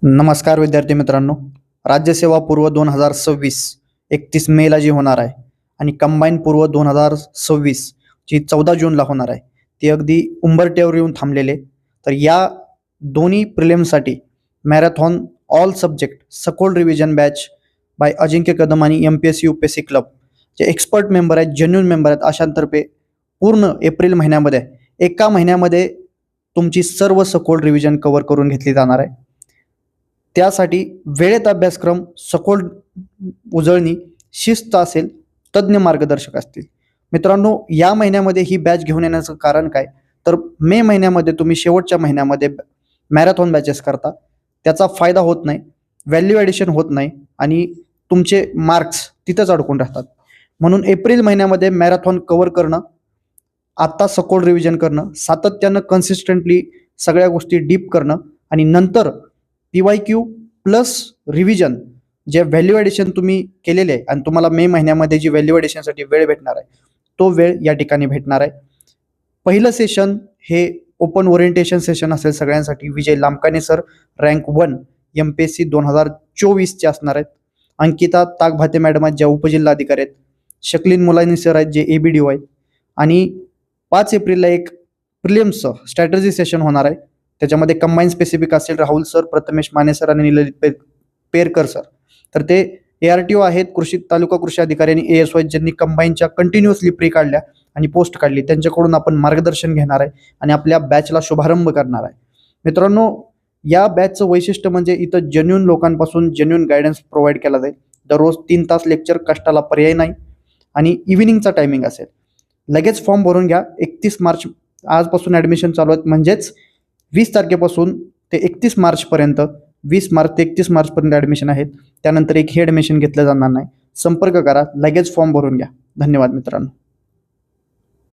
नमस्कार विद्यार्थी मित्रांनो. राज्यसेवा पूर्व 2026 31 मेला जी होणार आहे आणि कंबाईन पूर्व 2026 जी 14 जूनला होणार आहे ती अगदी उंबरठ्यावर येऊन थांबलेले. तर या दोन्ही प्रिलिम्ससाठी मॅरेथॉन ऑल सब्जेक्ट सखोल रिव्हिजन बॅच बाय अजिंक्य कदम आणि MPSC UPSC क्लब जे एक्सपर्ट मेंबर आहेत, जेन्युन मेंबर आहेत, अशांतर्फे पूर्ण एप्रिल महिन्यामध्ये एका महिन्यामध्ये तुमची सर्व सखोल रिव्हिजन कव्हर करून घेतली जाणार आहे. त्यासाठी वेळेत अभ्यासक्रम, सखोल उजळणी, शिस्त असेल, तज्ज्ञ मार्गदर्शक असतील. मित्रांनो, या महिन्यामध्ये ही बॅच घेऊन येण्याचं कारण काय, तर मे महिन्यामध्ये तुम्ही शेवटच्या महिन्यामध्ये मॅरेथॉन बॅचेस करता, त्याचा फायदा होत नाही, व्हॅल्यू ॲडिशन होत नाही आणि तुमचे मार्क्स तिथंच अडकून राहतात. म्हणून एप्रिल महिन्यामध्ये मॅरेथॉन कव्हर करणं, आत्ता सखोल रिव्हिजन करणं, सातत्यानं कन्सिस्टंटली सगळ्या गोष्टी डीप करणं आणि नंतर PYQ प्लस रिव्हिजन जे व्हॅल्यू ॲडिशन तुम्ही केलेले आहे आणि तुम्हाला मे महिन्यामध्ये जी व्हॅल्यू ॲडिशनसाठी वेळ भेटणार आहे तो वेळ या ठिकाणी भेटणार आहे. पहिलं सेशन हे ओपन ओरिएंटेशन सेशन असेल सगळ्यांसाठी. विजय लामकाने सर रँक 1 MPSC 2024चे असणार आहेत. अंकिता ताकभाते मॅडम आहेत ज्या उपजिल्हाधिकारी आहेत. शकलीन मुलानी सर आहेत जे ABDO आहेत. आणि 5 एप्रिलला एक प्रिलिम्सचं स्ट्रॅटजी सेशन होणार आहे. त्याच्यामध्ये कंबाईन स्पेसिफिक असेल राहुल सर, प्रथमेश माने सर आणि ललित पेरकर सर. तर ते ARTO आहेत, कृषी तालुका कृषी अधिकारी आणि ASO ज्यांनी कंबाईनच्या कंटिन्युअसली प्री काढल्या आणि पोस्ट काढली, त्यांच्याकडून आपण मार्गदर्शन घेणार आहे आणि आपल्या बॅचला शुभारंभ करणार आहे. मित्रांनो, या बॅचचं वैशिष्ट्य म्हणजे इथं जेन्युन लोकांपासून जेन्युन गायडन्स प्रोव्हाइड केला जाईल. दररोज 3 तास लेक्चर, कष्टाला पर्याय नाही आणि इव्हिनिंगचा टायमिंग असेल. लगेच फॉर्म भरून घ्या. 31 मार्च आजपासून ॲडमिशन चालू आहेत, म्हणजेच 20 तारखेपासून ते 31 मार्चपर्यंत, 20 मार्च ते 31 मार्चपर्यंत ॲडमिशन आहेत. त्यानंतर एकही ॲडमिशन घेतलं जाणार नाही. संपर्क करा, लगेच फॉर्म भरून घ्या. धन्यवाद मित्रांनो.